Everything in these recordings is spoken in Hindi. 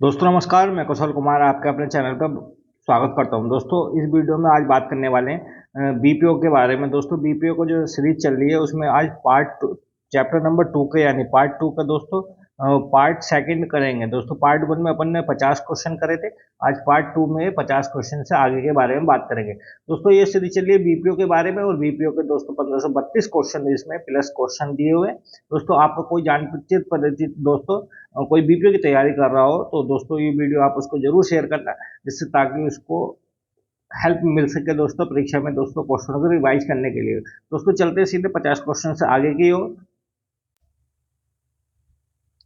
दोस्तों नमस्कार, मैं कुशल कुमार आपके अपने चैनल पर स्वागत करता हूं। दोस्तों इस वीडियो में आज बात करने वाले हैं बीपीओ के बारे में। दोस्तों बीपीओ को जो सीरीज चल रही है उसमें आज चैप्टर नंबर 2 के यानी पार्ट 2 का दोस्तों पार्ट सेकंड करेंगे। दोस्तों पार्ट 1 में अपन ने 50 क्वेश्चन करे थे। आज पार्ट 2 में 50 क्वेश्चन से आगे के बारे में बात करेंगे। दोस्तों ये सीरीज चल रही है बीपीओ के बारे में और बीपीओ के दोस्तों 1532 क्वेश्चन इसमें प्लस क्वेश्चन दिए हुए। दोस्तों आपको कोई जान परिचित दोस्तों कोई बीपीओ की तैयारी कर रहा हो तो दोस्तों ये वीडियो आप उसको जरूर शेयर करना, जिससे ताकि उसको हेल्प मिल सके दोस्तों परीक्षा में दोस्तों क्वेश्चनों को रिवाइज करने के लिए। दोस्तों चलते सीधे 50 क्वेश्चन से आगे की ओर।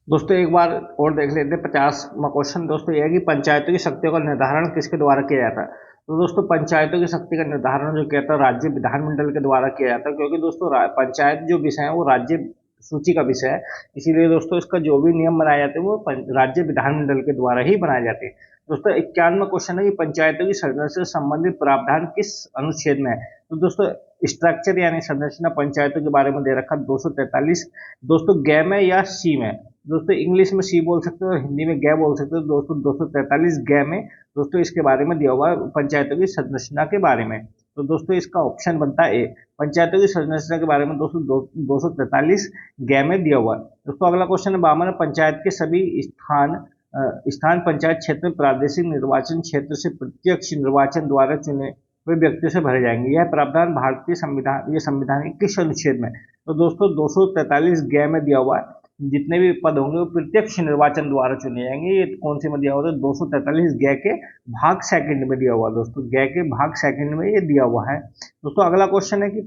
दोस्तों एक बार और देख लेते हैं 50वां क्वेश्चन। दोस्तों यह है कि पंचायतों की शक्तियों का निर्धारण किसके द्वारा किया जाता है। तो दोस्तों पंचायतों की शक्ति का निर्धारण जो किया था राज्य विधानमंडल के द्वारा किया जाता है, क्योंकि दोस्तों पंचायत जो विषय है वो राज्य सूची का विषय है। इसीलिए दोस्तों इसका जो भी नियम बनाए जाते हैं वो राज्य विधानमंडल के द्वारा ही बनाए जाते हैं। दोस्तों 51वां क्वेश्चन है कि पंचायतों की संरचना से संबंधित प्रावधान किस अनुच्छेद में है। तो दोस्तों स्ट्रक्चर यानी संरचना पंचायतों के बारे में दे रखा 243। दोस्तों ग में या सी में। दोस्तों इंग्लिश में सी बोल सकते हो और हिंदी में ग बोल सकते हो। दोस्तों 243 ग में दोस्तों इसके बारे में दिया हुआ है पंचायतों की संरचना के बारे में। तो दोस्तों इसका ऑप्शन बनता है ए। पंचायतों की संरचना के बारे में दोस्तों 243 ग में दिया हुआ है। दोस्तों अगला क्वेश्चन है 52 पंचायत के सभी स्थान पंचायत क्षेत्र में प्रादेशिक निर्वाचन क्षेत्र से प्रत्यक्ष निर्वाचन द्वारा चुने हुए व्यक्तियों से भरे जाएंगे। यह प्रावधान भारतीय संविधान संविधान के किस अनुच्छेद में। तो दोस्तों 243 ग में दिया हुआ है जितने भी पद होंगे वो प्रत्यक्ष निर्वाचन द्वारा चुने जाएंगे। ये कौन से में दिया हुआ है। 243 ग के भाग सेकंड में दिया हुआ। दोस्तों ग के भाग सेकंड में ये दिया हुआ है। दोस्तों अगला क्वेश्चन है कि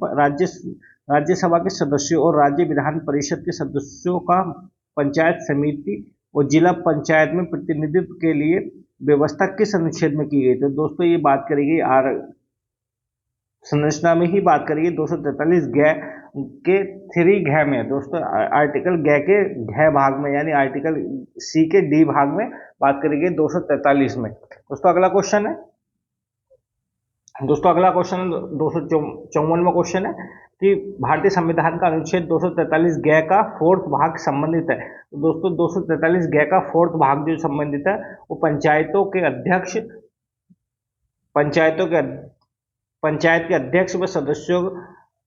राज्यसभा के सदस्यों और राज्य विधान परिषद के सदस्यों का पंचायत समिति और जिला पंचायत में प्रतिनिधित्व के लिए व्यवस्था किस अनुच्छेद में की गई। तो दोस्तों ये बात करेगी संरचना में ही बात करेगी 243 ग के 3 घ में। दोस्तों आर्टिकल ग के घ भाग में यानी आर्टिकल सी के डी भाग में बात करेगी 243 में। दोस्तों अगला क्वेश्चन है 254वां क्वेश्चन है कि भारतीय संविधान का अनुच्छेद 243 ग का 4th भाग संबंधित है। तो दोस्तों 243 ग का 4th भाग जो संबंधित है वो पंचायत के अध्यक्ष व सदस्यों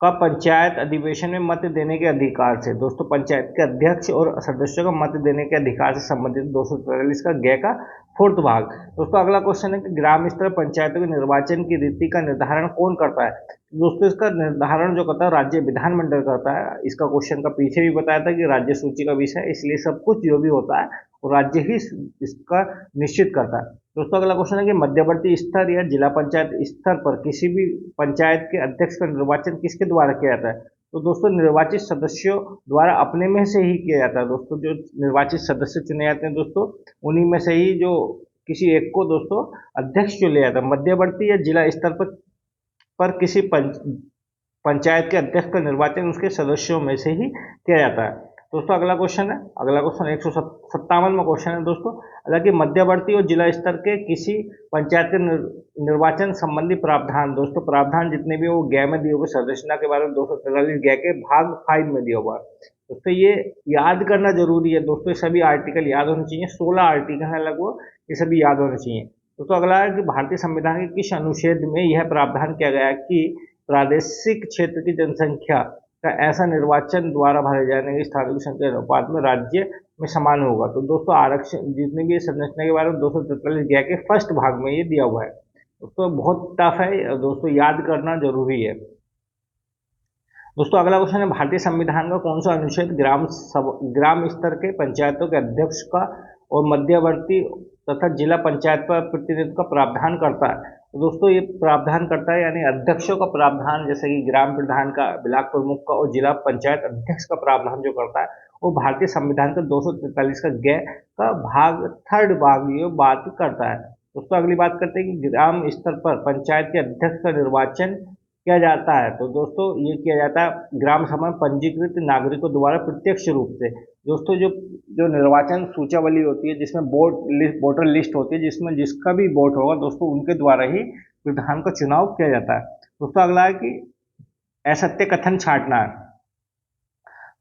का पंचायत अधिवेशन में मत देने के अधिकार से। दोस्तों पंचायत के अध्यक्ष और सदस्यों का मत देने के अधिकार से संबंधित 243 का ग का 4th भाग। दोस्तों अगला क्वेश्चन है कि ग्राम स्तर पंचायतों के निर्वाचन की रीति का निर्धारण कौन करता है। दोस्तों इसका निर्धारण जो करता है राज्य विधानमंडल करता है। इसका क्वेश्चन का पीछे भी बताया था कि राज्य सूची का विषय है, इसलिए सब कुछ जो भी होता है वो राज्य ही इसका निश्चित करता है। दोस्तों अगला क्वेश्चन है कि मध्यवर्ती स्तर या जिला पंचायत स्तर पर किसी भी पंचायत के अध्यक्ष का निर्वाचन किसके द्वारा किया जाता है। तो दोस्तों निर्वाचित सदस्यों द्वारा अपने में से ही किया जाता है। दोस्तों जो निर्वाचित सदस्य चुने जाते हैं दोस्तों उन्हीं में से ही जो किसी एक को दोस्तों अध्यक्ष चुने लिया जाता है। मध्यवर्ती या जिला स्तर पर किसी पंचायत के अध्यक्ष का निर्वाचन उसके सदस्यों में से ही किया जाता है। दोस्तों अगला क्वेश्चन 157वां क्वेश्चन है दोस्तों। हालांकि मध्यवर्ती और जिला स्तर के किसी पंचायत के निर्वाचन संबंधी प्रावधान। दोस्तों प्रावधान जितने भी वो ग में दिए हुए संरचना के बारे में 243 ग के भाग 5 में दिया हुआ है। दोस्तों ये याद करना जरूरी है दोस्तों, सभी आर्टिकल याद होने चाहिए। 16 आर्टिकल है लगभग, ये सभी याद होने चाहिए। दोस्तों अगला है कि भारतीय संविधान के किस अनुच्छेद में यह प्रावधान किया गया है कि प्रादेशिक क्षेत्र की जनसंख्या का ऐसा निर्वाचन द्वारा भरे जाने के स्थानों की संख्या अनुपात में राज्य में समान होगा। तो दोस्तों आरक्षण जितने भी संरचना के बारे में 243 ग के फर्स्ट भाग में ये दिया हुआ है। दोस्तों बहुत टफ है दोस्तों, याद करना जरूरी है। दोस्तों अगला क्वेश्चन है भारतीय संविधान का कौन सा अनुच्छेद ग्राम स्तर के पंचायतों के अध्यक्ष का और मध्यवर्ती तथा जिला पंचायत पर प्रतिनिधित्व का प्रावधान करता है। तो दोस्तों ये प्रावधान करता है यानी अध्यक्षों का प्रावधान, जैसे कि ग्राम प्रधान का, ब्लॉक प्रमुख का और जिला पंचायत अध्यक्ष का प्रावधान जो करता है वो भारतीय संविधान का 243 का ग का भाग 3rd भाग ये बात करता है। दोस्तों अगली बात करते हैं कि ग्राम स्तर पर पंचायत के अध्यक्ष का निर्वाचन किया जाता है। तो दोस्तों ये किया जाता है ग्राम सभा में पंजीकृत नागरिकों द्वारा प्रत्यक्ष रूप से। दोस्तों जो निर्वाचन सूचावली होती है जिसमें वोटर लिस्ट होती है, जिसमें जिसका भी वोट होगा दोस्तों उनके द्वारा ही प्रधान का चुनाव किया जाता है। दोस्तों अगला है कि असत्य कथन छांटना है।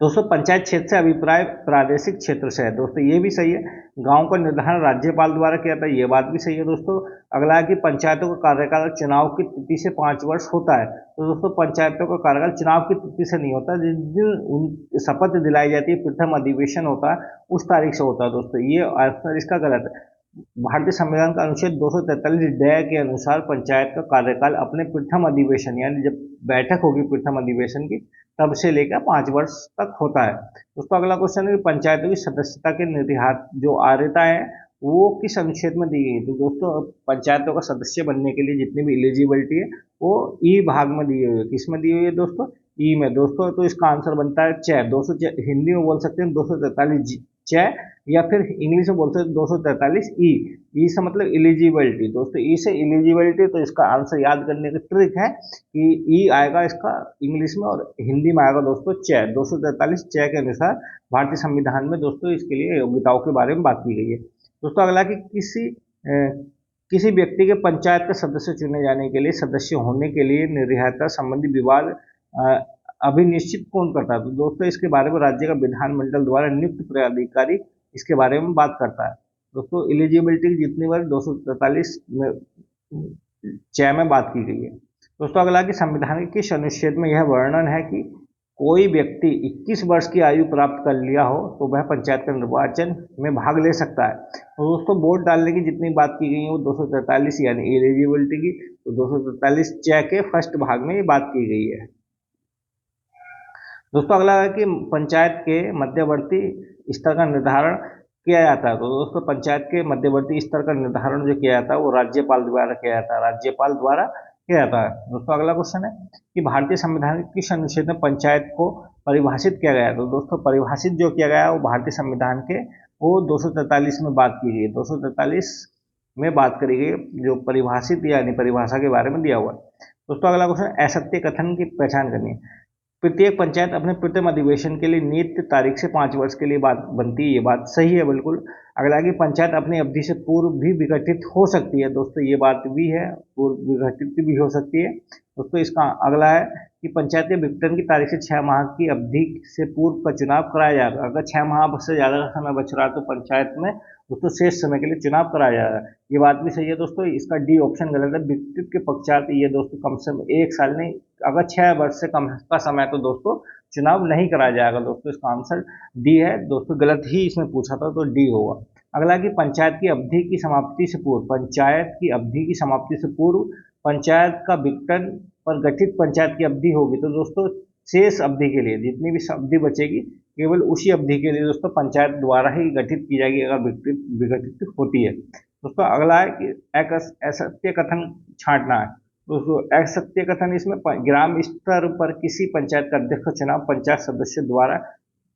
दोस्तों पंचायत क्षेत्र से अभिप्राय प्रादेशिक क्षेत्र से है। दोस्तों ये भी सही है। गांव का निर्धारण राज्यपाल द्वारा किया जाता है, ये बात भी सही है। दोस्तों अगला है कि पंचायतों का कार्यकाल चुनाव की तिथि से 5 वर्ष होता है। तो दोस्तों पंचायतों का कार्यकाल चुनाव की तिथि से नहीं होता, जिस दिन उन शपथ दिलाई जाती है, प्रथम अधिवेशन होता है, उस तारीख से होता है। दोस्तों ये आंसर इसका गलत है। भारतीय संविधान का अनुच्छेद 243 ड के अनुसार पंचायत का कार्यकाल अपने प्रथम अधिवेशन यानी जब बैठक होगी प्रथम अधिवेशन की तब से लेकर 5 वर्ष तक होता है। दोस्तों अगला क्वेश्चन है कि पंचायतों की सदस्यता के निर्धारित जो आर्यता है वो किस अनुच्छेद में दी गई। तो दोस्तों पंचायतों का सदस्य बनने के लिए जितनी भी एलिजिबिलिटी है वो ई भाग में दी हुई है। किस में दी हुई है दोस्तों? ई में। दोस्तों तो इसका आंसर बनता है च। 200 हिंदी में बोल सकते हैं 243 च, या फिर इंग्लिश में बोलते हैं 243 ई। ई से मतलब एलिजिबिलिटी। दोस्तों ई से एलिजिबिलिटी, तो इसका आंसर याद करने की ट्रिक है कि ई आएगा इसका इंग्लिश में और हिंदी में आएगा दोस्तों च। 243 च के अनुसार भारतीय संविधान में दोस्तों इसके लिए योग्यताओं के बारे में बात की गई है। दोस्तों अगला कि किसी व्यक्ति के पंचायत का सदस्य चुने जाने के लिए सदस्य होने के लिए निर्याता संबंधी विवाद अभिनिश्चित कौन करता है। तो दोस्तों इसके बारे में राज्य का विधानमंडल द्वारा नियुक्त प्राधिकारी इसके बारे में बात करता है। दोस्तों एलिजिबिलिटी की जितनी बार 243 में च में बात की गई है। दोस्तों अगला कि संविधान के किस अनुच्छेद में यह वर्णन है कि कोई व्यक्ति 21 वर्ष की आयु प्राप्त कर लिया हो तो वह पंचायत का निर्वाचन में भाग ले सकता है। तो दोस्तों वोट डालने की जितनी बात की गई है वो 243 यानी एलिजिबिलिटी की, तो 243 च के फर्स्ट भाग में ये बात की गई है। दोस्तों अगला है कि पंचायत के मध्यवर्ती स्तर का निर्धारण किया जाता है। तो दोस्तों पंचायत के मध्यवर्ती स्तर का निर्धारण जो किया जाता है वो राज्यपाल द्वारा किया जाता है, राज्यपाल द्वारा किया जाता है। दोस्तों अगला क्वेश्चन है कि भारतीय संविधान के किस अनुच्छेद में पंचायत को परिभाषित किया गया है। तो दोस्तों परिभाषित जो किया गया है वो भारतीय संविधान के वो 243 में बात की गई है। 243 में बात करी गई जो परिभाषित यानी परिभाषा के बारे में दिया हुआ है। दोस्तों अगला क्वेश्चन असत्य कथन की पहचान करनी है। प्रत्येक पंचायत अपने प्रथम अधिवेशन के लिए नियत तारीख से 5 वर्ष के लिए बात बनती है, ये बात सही है बिल्कुल। अगला कि पंचायत अपनी अवधि से पूर्व भी विघटित हो सकती है। दोस्तों ये बात भी है, पूर्व विघटित भी हो सकती है। दोस्तों इसका अगला है कि पंचायत के विघटन की तारीख से 6 माह की अवधि से पूर्व का चुनाव कराया जाएगा। अगर 6 माह से ज़्यादा का समय बच रहा है तो पंचायत में दोस्तों शेष समय के लिए चुनाव कराया जाएगा, ये बात भी सही है। दोस्तों इसका डी ऑप्शन गलत है। विघटित के पश्चात ये दोस्तों कम से कम 1 साल नहीं, अगर 6 वर्ष से कम का समय तो दोस्तों चुनाव नहीं कराया जाएगा। दोस्तों इसका आंसर डी है। दोस्तों गलत ही इसमें पूछा था तो डी होगा। अगला कि पंचायत की अवधि की समाप्ति से पूर्व, पंचायत की अवधि की समाप्ति से पूर्व पंचायत का विघटन पर गठित पंचायत की अवधि होगी। तो दोस्तों शेष अवधि के लिए जितनी भी अवधि बचेगी केवल उसी अवधि के लिए दोस्तों पंचायत द्वारा ही गठित की जाएगी अगर विघटित होती है। दोस्तों अगला है कि असत्य कथन छांटना है। दोस्तों असत्य कथन इसमें ग्राम स्तर पर किसी पंचायत का अध्यक्ष का चुनाव पंचायत सदस्य द्वारा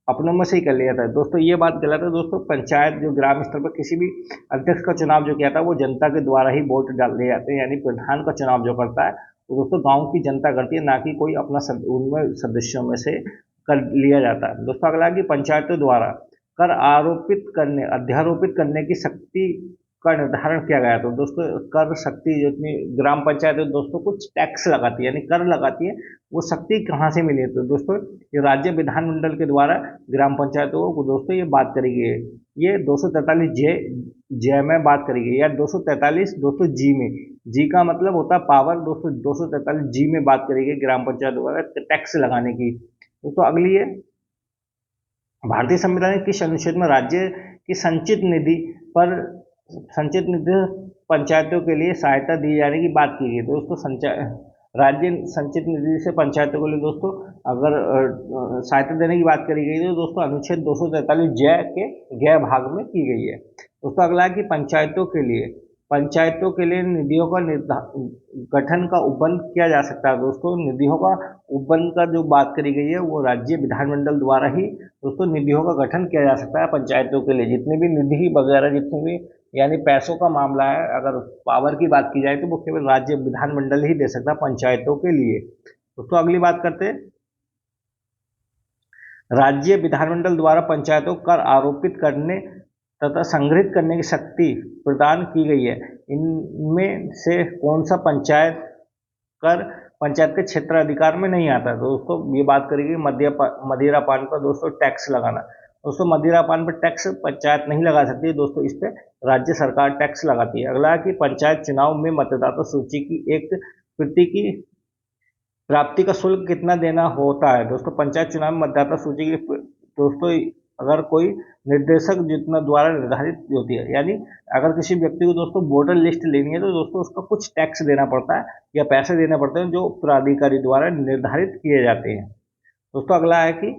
अपनों में से ही कर लिया जाता है। दोस्तों ये बात गलत है। दोस्तों पंचायत जो ग्राम स्तर पर किसी भी अध्यक्ष का चुनाव जो किया था वो जनता के द्वारा ही वोट डाल दिए जाते हैं, यानी प्रधान का चुनाव जो करता है तो दोस्तों गांव की जनता करती है, ना कि कोई अपना उनमें सदस्यों में से कर लिया जाता है। दोस्तों अगला कि पंचायतों द्वारा कर अध्यारोपित करने की शक्ति का निर्धारण किया गया। तो दोस्तों कर शक्ति जितनी ग्राम पंचायत है दोस्तों कुछ टैक्स लगाती है यानी कर लगाती है, वो शक्ति कहाँ से मिली है। तो दोस्तों ये राज्य विधानमंडल के द्वारा ग्राम पंचायतों को दोस्तों ये बात करी गई है। ये 243 जे में बात करी गई है, या 243 दोस्तों जी में, जी का मतलब होता है पावर। दोस्तों 243 जी में बात करी गई ग्राम पंचायत द्वारा टैक्स लगाने की। दोस्तों अगली है भारतीय संविधान के किस अनुच्छेद में राज्य की संचित निधि पंचायतों के लिए सहायता दी जाने की बात की गई। दोस्तों राज्य संचित निधि से पंचायतों के लिए दोस्तों अगर सहायता देने की बात करी गई तो दोस्तों अनुच्छेद 243 ज के ग भाग में की गई है। दोस्तों अगला है कि पंचायतों के लिए निधियों का गठन का उपबंध किया जा सकता है। दोस्तों निधियों का उपबंध का जो बात करी गई है वो राज्य विधानमंडल द्वारा ही दोस्तों निधियों का गठन किया जा सकता है पंचायतों के लिए। जितनी भी निधि वगैरह जितनी भी यानी पैसों का मामला है, अगर पावर की बात की जाए तो वो केवल राज्य विधानमंडल ही दे सकता है पंचायतों के लिए। दोस्तों अगली बात करते हैं राज्य विधानमंडल द्वारा पंचायतों कर आरोपित करने तथा संग्रहित करने की शक्ति प्रदान की गई है। इनमें से कौन सा पंचायत कर पंचायत के क्षेत्र अधिकार में नहीं आता है। तो दोस्तों ये बात करेगी मदिरा पान पर दोस्तों टैक्स लगाना। दोस्तों मदिरा पान पर टैक्स पंचायत नहीं लगा सकती है दोस्तों, इस पर राज्य सरकार टैक्स लगाती है। अगला है कि पंचायत चुनाव में मतदाता सूची की एक प्रति की प्राप्ति का शुल्क कितना देना होता है। दोस्तों पंचायत चुनाव में मतदाता सूची की दोस्तों अगर कोई निर्देशक जितना द्वारा निर्धारित होती है, यानी अगर किसी व्यक्ति को दोस्तों वोटर लिस्ट लेनी है तो दोस्तों उसका कुछ टैक्स देना पड़ता है या पैसे देने पड़ते हैं जो प्राधिकारी द्वारा निर्धारित किए जाते हैं। दोस्तों अगला है कि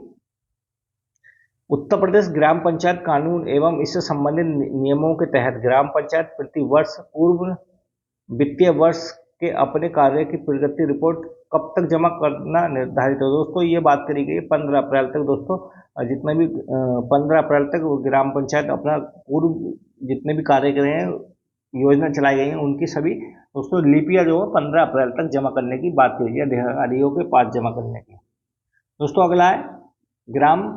उत्तर प्रदेश ग्राम पंचायत कानून एवं इससे संबंधित नियमों के तहत ग्राम पंचायत प्रति वर्ष पूर्व वित्तीय वर्ष के अपने कार्य की प्रगति रिपोर्ट कब तक जमा करना निर्धारित है। दोस्तों ये बात करी गई 15 अप्रैल तक। दोस्तों जितने भी 15 अप्रैल तक ग्राम पंचायत अपना पूर्व जितने भी कार्य करे हैं, योजना चलाई गई हैं, उनकी सभी दोस्तों लिपियां जो है 15 अप्रैल तक जमा करने की बात करी है, अधिकारियों के पास जमा करने की। दोस्तों अगला है ग्राम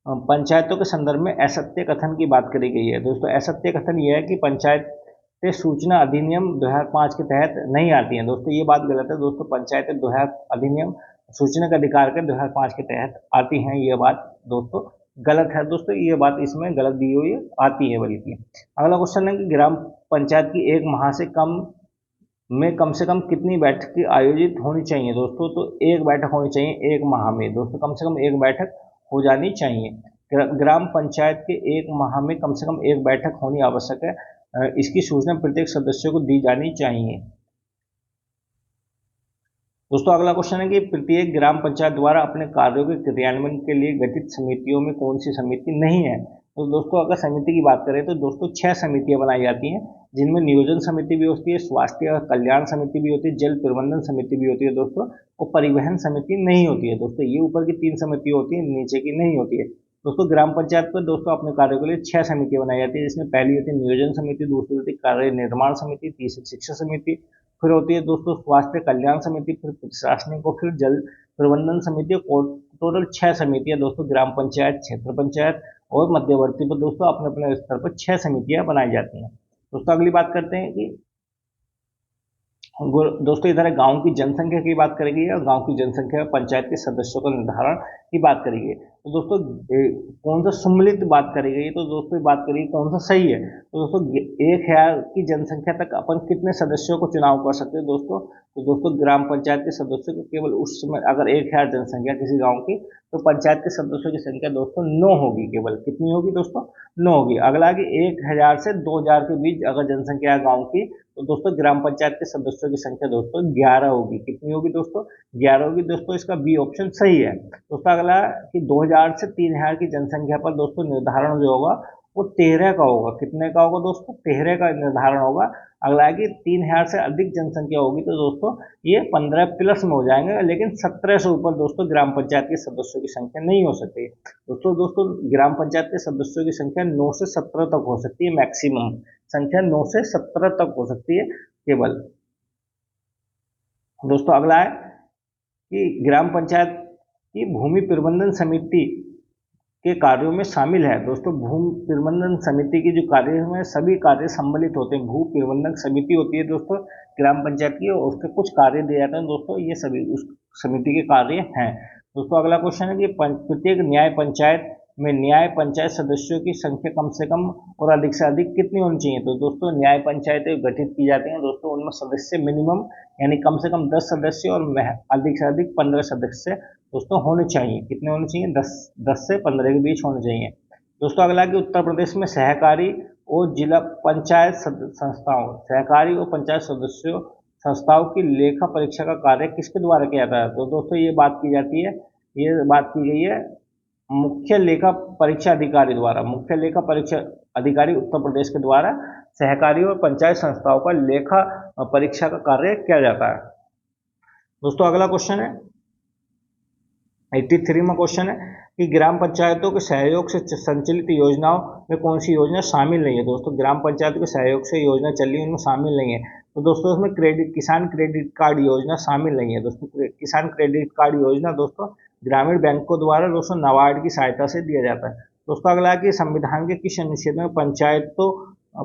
पंचायतों के संदर्भ में असत्य कथन की बात करी गई है। दोस्तों असत्य कथन यह है कि पंचायतें सूचना अधिनियम 2005 के तहत नहीं आती हैं। दोस्तों ये बात गलत है। दोस्तों पंचायतें अधिनियम सूचना का अधिकार के 2005 के तहत आती हैं, ये बात दोस्तों गलत है। दोस्तों ये बात इसमें गलत दी हुई है, आती है बल्कि। अगला क्वेश्चन है कि ग्राम पंचायत की एक माह से कम कितनी बैठक आयोजित होनी चाहिए। दोस्तों तो एक बैठक होनी चाहिए एक माह में। दोस्तों कम से कम एक बैठक हो जानी चाहिए। ग्राम पंचायत के एक माह में कम से कम एक बैठक होनी आवश्यक है। इसकी सूचना प्रत्येक सदस्य को दी जानी चाहिए। दोस्तों अगला क्वेश्चन है कि प्रत्येक ग्राम पंचायत द्वारा अपने कार्यों के क्रियान्वयन के लिए गठित समितियों में कौन सी समिति नहीं है। तो दोस्तों अगर समिति की बात करें तो दोस्तों 6 समितियां बनाई जाती हैं, जिनमें नियोजन समिति भी होती है, स्वास्थ्य और कल्याण समिति भी होती है, जल प्रबंधन समिति भी होती है दोस्तों, और परिवहन समिति नहीं होती है। दोस्तों ये ऊपर की 3 समिति होती है, नीचे की नहीं होती है। दोस्तों ग्राम पंचायत पर दोस्तों अपने कार्यों के लिए 6 समितियां बनाई जाती है, जिसमें पहली होती है नियोजन समिति, दूसरी होती है कार्य निर्माण समिति, तीसरी शिक्षा समिति, फिर होती है दोस्तों स्वास्थ्य कल्याण समिति, फिर प्रशासनिक और फिर जल प्रबंधन समिति। टोटल 6 समितियां दोस्तों ग्राम पंचायत, क्षेत्र पंचायत और मध्यवर्ती पर दोस्तों अपने अपने स्तर पर 6 समितियां बनाई जाती हैं। दोस्तों अगली बात करते हैं कि दोस्तों इधर गांव की जनसंख्या की बात करेगी और गांव की जनसंख्या पंचायत के सदस्यों का निर्धारण की बात करेगी। तो दोस्तों कौन सा सम्मिलित बात करी गई, तो दोस्तों बात करेगी कौन सा सही है। तो दोस्तों 1000 की जनसंख्या तक अपन कितने सदस्यों को चुनाव कर सकते हैं दोस्तों। तो दोस्तों ग्राम पंचायत के सदस्यों को केवल उस समय अगर 1000 जनसंख्या किसी गाँव की, तो पंचायत के सदस्यों की संख्या दोस्तों 9 होगी। केवल कितनी होगी दोस्तों, 9 होगी। अगला कि 1000 से 2000 के बीच अगर जनसंख्या है गाँव की, तो दोस्तों ग्राम पंचायत के सदस्यों की संख्या दोस्तों 11 होगी। कितनी होगी दोस्तों, 11 होगी। दोस्तों इसका बी ऑप्शन सही है। दोस्तों अगला कि 2000 से 3000 की जनसंख्या पर दोस्तों निर्धारण जो होगा वो 13 का होगा। कितने का होगा दोस्तों, 13 का निर्धारण होगा। अगला है कि 3000 से अधिक जनसंख्या होगी तो दोस्तों ये 15 प्लस में हो जाएंगे, लेकिन 17 से ऊपर दोस्तों ग्राम पंचायत के सदस्यों की संख्या नहीं हो सकती। दोस्तों ग्राम पंचायत के सदस्यों की संख्या 9 से 17 तक हो सकती है, मैक्सिमम संख्या 9 से 17 तक हो सकती है केवल। दोस्तों अगला है कि ग्राम पंचायत की भूमि प्रबंधन समिति के कार्यों में शामिल है। दोस्तों भूमि प्रबंधन समिति की जो कार्य में सभी कार्य सम्मिलित होते हैं। भू प्रबंधन समिति होती है दोस्तों ग्राम पंचायत की, और उसके कुछ कार्य दिए जाते हैं दोस्तों, ये सभी उस समिति के कार्य हैं। दोस्तों अगला क्वेश्चन है कि प्रत्येक न्याय पंचायत में न्याय पंचायत सदस्यों की संख्या कम से कम और अधिक से अधिक कितनी होनी चाहिए। तो दोस्तों न्याय पंचायतें गठित की जाती हैं दोस्तों, उनमें सदस्य मिनिमम यानी कम से कम 10 सदस्य और अधिक से अधिक 15 सदस्य दोस्तों होने चाहिए। कितने होने चाहिए, 10 से 15 के बीच होने चाहिए। दोस्तों अगला कि उत्तर प्रदेश में सहकारी और जिला पंचायत संस्थाओं, सहकारी और पंचायत सदस्यों संस्थाओं की लेखा परीक्षा का कार्य किसके द्वारा किया जाता है। तो दोस्तों ये बात की जाती है, ये बात की गई है मुख्य लेखा परीक्षा अधिकारी द्वारा। मुख्य लेखा परीक्षा अधिकारी उत्तर प्रदेश के द्वारा सहकारी और पंचायत संस्थाओं का लेखा परीक्षा का कार्य किया जाता है। दोस्तों अगला क्वेश्चन है 83 में क्वेश्चन है कि ग्राम पंचायतों के सहयोग से संचालित योजनाओं में कौन सी योजना शामिल नहीं है। दोस्तों ग्राम पंचायतों के सहयोग से योजना चल रही है, उनमें शामिल नहीं है। तो दोस्तों उसमें किसान क्रेडिट कार्ड योजना शामिल नहीं है। दोस्तों किसान क्रेडिट कार्ड योजना दोस्तों ग्रामीण बैंकों द्वारा दोस्तों नाबार्ड की सहायता से दिया जाता है। दोस्तों अगला है कि संविधान के किस अनुच्छेद में पंचायतों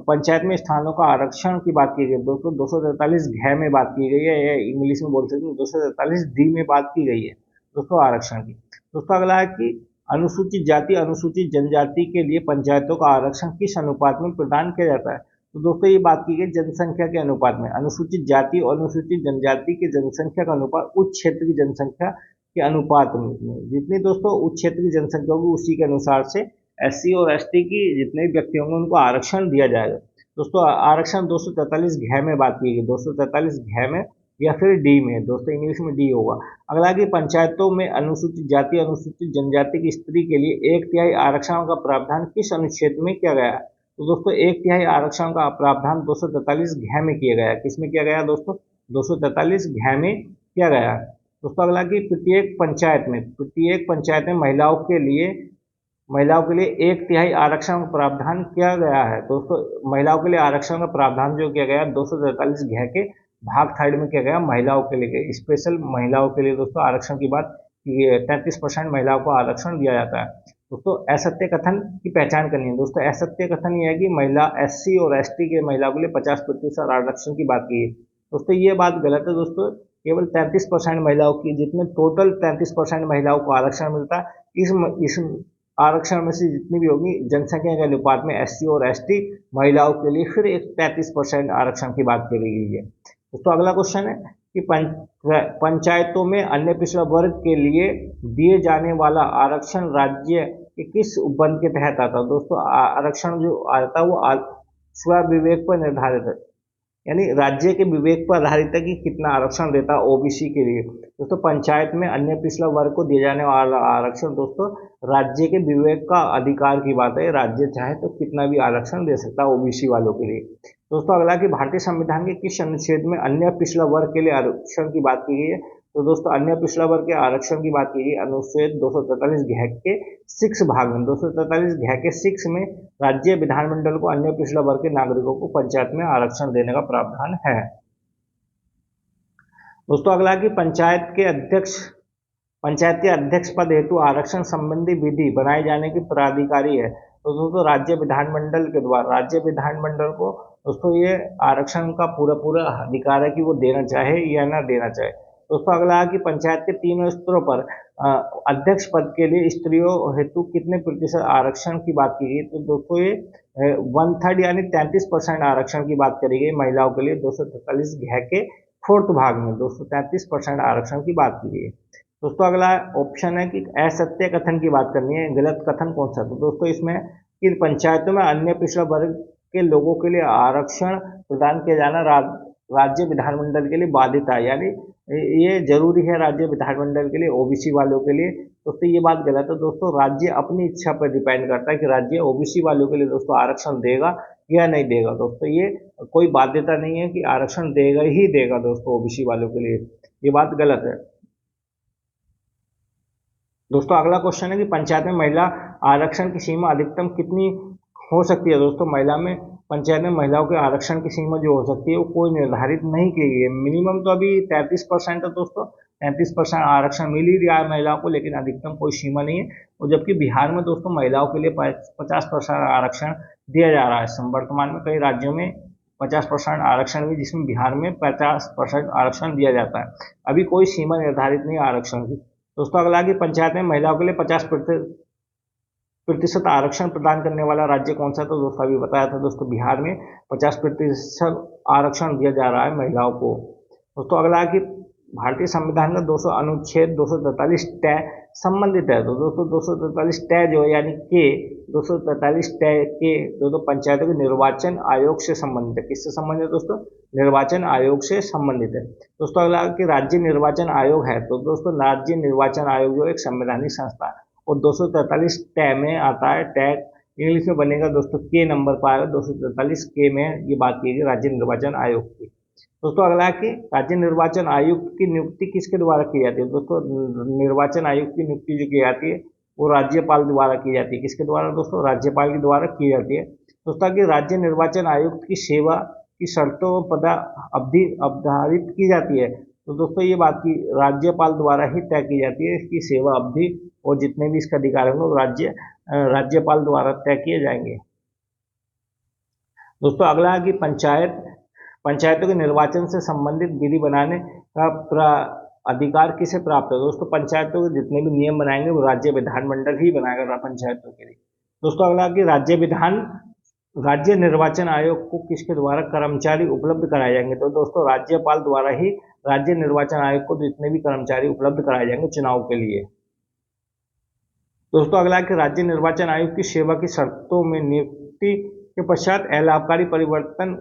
पंचायत में स्थानों का आरक्षण की बात की गई दोस्तों 243 घ में बात की गई है, या इंग्लिश में बोल सकते हैं 243 डी में बात की गई है दोस्तों आरक्षण की। दोस्तों अगला है कि अनुसूचित जाति अनुसूचित जनजाति के लिए पंचायतों का आरक्षण किस अनुपात में प्रदान किया जाता है। तो दोस्तों ये बात की गई जनसंख्या के अनुपात में। अनुसूचित जाति और अनुसूचित जनजाति की जनसंख्या का अनुपात उच्च क्षेत्र की जनसंख्या के अनुपात में, जितनी दोस्तों उच्च क्षेत्र की जनसंख्या होगी उसी के अनुसार से एससी और एसटी की जितने भी व्यक्ति होंगे उनको आरक्षण दिया जाएगा। दोस्तों आरक्षण 243 घ में बात की गई, 243 घ में या फिर डी में, दोस्तों इंग्लिश में डी होगा। अगला कि पंचायतों में अनुसूचित जाति अनुसूचित जनजाति की स्त्री के लिए 1/3 आरक्षण का प्रावधान किस अनुच्छेद में किया गया है। तो दोस्तों 1/3 आरक्षण का प्रावधान 243 घ में किया गया है। किस में किया गया है दोस्तों? 243 घ में किया गया है। दोस्तों अगला कि प्रत्येक पंचायत में महिलाओं के लिए 1/3 आरक्षण का प्रावधान किया गया है। दोस्तों महिलाओं के लिए आरक्षण का प्रावधान जो किया गया 243 घ के भाग थर्ड में किया गया महिलाओं के लिए, स्पेशल महिलाओं के लिए दोस्तों आरक्षण की बात की है। 33% महिलाओं को आरक्षण दिया जाता है। दोस्तों असत्य कथन की पहचान करनी है। दोस्तों असत्य कथन ये है कि महिला एससी और एसटी के महिलाओं के लिए 50% आरक्षण की बात की है। दोस्तों ये बात गलत है। दोस्तों केवल 33% महिलाओं की, जितने टोटल 33% महिलाओं को आरक्षण मिलता है, इस आरक्षण में से जितनी भी होगी जनसंख्या के अनुपात में एससी और एसटी महिलाओं के लिए फिर एक 33% आरक्षण की बात करी गई है। दोस्तों अगला क्वेश्चन है कि पंचायतों में अन्य पिछड़ा वर्ग के लिए दिए जाने वाला आरक्षण राज्य के किस उपबंध के तहत आता है। दोस्तों आरक्षण जो आता है वो स्व विवेक पर निर्धारित है, यानी राज्य के विवेक पर आधारित है कि कितना आरक्षण देता है ओबीसी के लिए। दोस्तों पंचायत में अन्य पिछड़ा वर्ग को दिए जाने वाला आरक्षण दोस्तों राज्य के विवेक का अधिकार की बात है। राज्य चाहे तो कितना भी आरक्षण दे सकता है ओबीसी वालों के लिए। दोस्तों अगला कि भारतीय संविधान के किस अनुच्छेद में अन्य पिछड़ा वर्ग के लिए आरक्षण की बात की गई है। तो दोस्तों अन्य पिछड़ा वर्ग के आरक्षण की बात की गई अनुच्छेद 243 घ के 6 भाग में। 243 घ के 6 में राज्य विधानमंडल को अन्य पिछड़ा वर्ग के नागरिकों को पंचायत में आरक्षण देने का प्रावधान है। दोस्तों अगला कि पंचायत के अध्यक्ष पद हेतु आरक्षण संबंधी विधि बनाए जाने की प्राधिकारी है। तो दोस्तों राज्य विधानमंडल के द्वारा, राज्य विधानमंडल को दोस्तों ये आरक्षण का पूरा अधिकार है कि वो देना चाहे या ना देना चाहे। दोस्तों अगला है कि पंचायत के 3 स्तरों पर अध्यक्ष पद के लिए स्त्रियों हेतु कितने प्रतिशत आरक्षण की बात की गई। तो दोस्तों ये 1/3 यानी 33% आरक्षण की बात करी गई महिलाओं के लिए 243 घ के 4th भाग में 233% आरक्षण की बात की गई है। दोस्तों अगला ऑप्शन है कि असत्य कथन की बात करनी है, गलत कथन कौन सा। तो दोस्तों इसमें कि पंचायतों में अन्य पिछड़ा वर्ग के लोगों के लिए आरक्षण प्रदान किया जाना राज्य विधानमंडल के लिए बाध्यता है, यानी ये जरूरी है राज्य विधानमंडल के लिए ओबीसी वालों के लिए। दोस्तों ये बात गलत है। दोस्तों राज्य अपनी इच्छा पर डिपेंड करता है कि राज्य ओबीसी वालों के लिए दोस्तों आरक्षण देगा या नहीं देगा। दोस्तों ये कोई बाध्यता नहीं है कि आरक्षण देगा ही देगा दोस्तों ओबीसी वालों के लिए, ये बात गलत है। दोस्तों अगला क्वेश्चन है कि पंचायत में महिला आरक्षण की सीमा अधिकतम कितनी हो सकती है। दोस्तों पंचायत में महिलाओं के आरक्षण की सीमा जो हो सकती है वो कोई निर्धारित नहीं की गई है। मिनिमम तो अभी 33% है दोस्तों, 33% आरक्षण मिल ही रहा है महिलाओं को, लेकिन अधिकतम कोई सीमा नहीं है। और जबकि बिहार में दोस्तों महिलाओं के लिए 50% आरक्षण दिया जा रहा है। वर्तमान में कई राज्यों में 50% आरक्षण भी, जिसमें बिहार में 50% आरक्षण दिया जाता है। अभी कोई सीमा निर्धारित नहीं है आरक्षण की। दोस्तों अगला कि पंचायत में महिलाओं के लिए 50% आरक्षण प्रदान करने वाला राज्य कौन सा। तो दोस्तों अभी बताया था दोस्तों बिहार में 50% आरक्षण दिया जा रहा है महिलाओं को। दोस्तों अगला कि भारतीय संविधान का 200 अनुच्छेद 243 टै संबंधित है। तो दोस्तों 243 टै जो है यानी के 243 टै के दोस्तों पंचायतों के निर्वाचन आयोग से संबंधित है। किससे संबंधित है दोस्तों? निर्वाचन आयोग से संबंधित है। दोस्तों अगला कि राज्य निर्वाचन आयोग है। तो दोस्तों राज्य निर्वाचन आयोग जो एक संवैधानिक संस्था है और 243 टै में आता है। टैग इंग्लिश में बनेगा दोस्तों के नंबर पर आएगा, 243 के में ये बात की गई राज्य निर्वाचन आयोग की। दोस्तों अगला कि राज्य निर्वाचन आयुक्त की नियुक्ति किसके द्वारा की जाती है। दोस्तों निर्वाचन आयुक्त की नियुक्ति जो की जाती है वो राज्यपाल द्वारा की जाती है। किसके द्वारा दोस्तों? राज्यपाल के द्वारा की जाती है। दोस्तों कि राज्य निर्वाचन आयुक्त की सेवा की शर्तों पद अवधि अवधारित की जाती है। तो दोस्तों ये बात की राज्यपाल द्वारा ही तय की जाती है इसकी सेवा अवधि, और जितने भी इसका अधिकार होंगे राज्यपाल द्वारा तय किए जाएंगे। दोस्तों अगला है कि पंचायतों के निर्वाचन से संबंधित विधि बनाने का अधिकार किसे प्राप्त है। दोस्तों पंचायतों के जितने भी नियम बनाएंगे वो राज्य विधानमंडल ही बनाएगा पंचायतों के लिए। दोस्तों अगला कि राज्य निर्वाचन आयोग को किसके द्वारा कर्मचारी उपलब्ध कराए जाएंगे। तो दोस्तों राज्यपाल द्वारा ही राज्य निर्वाचन आयोग को जितने भी कर्मचारी उपलब्ध कराए जाएंगे चुनाव के लिए। दोस्तों अगला कि राज्य निर्वाचन आयोग की सेवा की शर्तों में नियुक्ति के पश्चात अलाभकारी परिवर्तन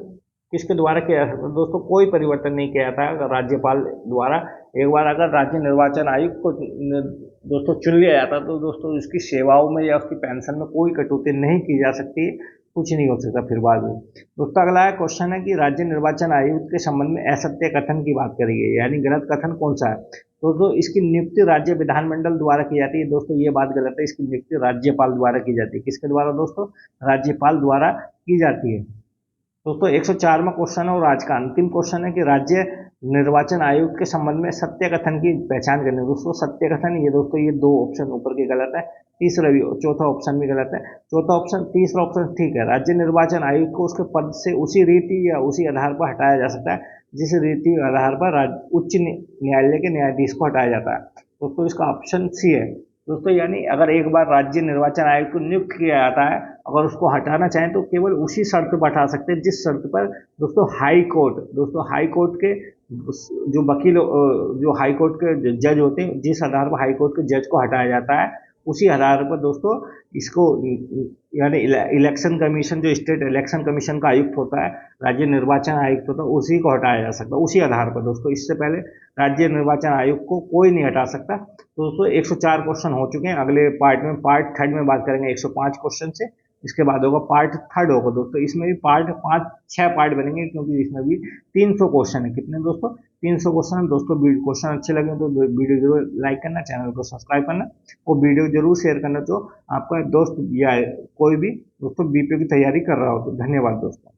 किसके द्वारा किया जाता है। दोस्तों कोई परिवर्तन नहीं किया जाता है अगर राज्यपाल द्वारा एक बार अगर राज्य निर्वाचन आयोग को दोस्तों चुन लिया जाता तो दोस्तों उसकी सेवाओं में या उसकी पेंशन में कोई कटौती नहीं की जा सकती, कुछ नहीं हो सकता फिर बाद में। दोस्तों अगला क्वेश्चन है कि राज्य निर्वाचन आयोग के संबंध में असत्य कथन की बात करी गई, यानी गलत कथन कौन सा है। दोस्तों इसकी नियुक्ति राज्य विधानमंडल द्वारा की जाती है। दोस्तों ये बात गलत है, इसकी नियुक्ति राज्यपाल द्वारा की जाती है। किसके द्वारा दोस्तों, राज्यपाल द्वारा की जाती है। दोस्तों 104वां क्वेश्चन है और आज का अंतिम क्वेश्चन है कि राज्य निर्वाचन आयोग के संबंध में सत्य कथन की पहचान करनी। दोस्तों सत्य कथन ये दोस्तों ये दो ऑप्शन ऊपर के गलत है, तीसरा भी चौथा ऑप्शन भी गलत है। चौथा ऑप्शन तीसरा ऑप्शन ठीक है, राज्य निर्वाचन आयोग को उसके पद से उसी रीति या उसी आधार पर हटाया जा सकता है जिस रीति आधार पर उच्च न्यायालय के न्यायाधीश को हटाया जाता है। दोस्तों इसका ऑप्शन सी है। दोस्तों यानी अगर एक बार राज्य निर्वाचन आयोग को नियुक्त किया जाता है, अगर उसको हटाना चाहें तो केवल उसी शर्त पर हटा सकते हैं जिस शर्त पर दोस्तों हाई कोर्ट के जो वकील जो हाई कोर्ट के जज होते हैं, जिस आधार पर हाई कोर्ट के जज को हटाया जाता है उसी आधार पर दोस्तों इसको यानी इलेक्शन कमीशन जो स्टेट इलेक्शन कमीशन का आयुक्त होता है, राज्य निर्वाचन आयुक्त होता है, उसी को हटाया जा सकता है उसी आधार पर। दोस्तों इससे पहले राज्य निर्वाचन आयोग को कोई नहीं हटा सकता। तो दोस्तों 104 क्वेश्चन हो चुके हैं। अगले पार्ट थर्ड में बात करेंगे 105 क्वेश्चन से, इसके बाद होगा पार्ट थर्ड होगा। दोस्तों इसमें भी 5-6 पार्ट बनेंगे क्योंकि इसमें भी 300 क्वेश्चन है। कितने दोस्तों, 300 क्वेश्चन। दोस्तों क्वेश्चन अच्छे लगे तो वीडियो जरूर लाइक करना, चैनल को सब्सक्राइब करना और वीडियो जरूर शेयर करना जो आपका दोस्त या कोई भी दोस्तों बीपीओ की तैयारी कर रहा हो। तो धन्यवाद दोस्तों।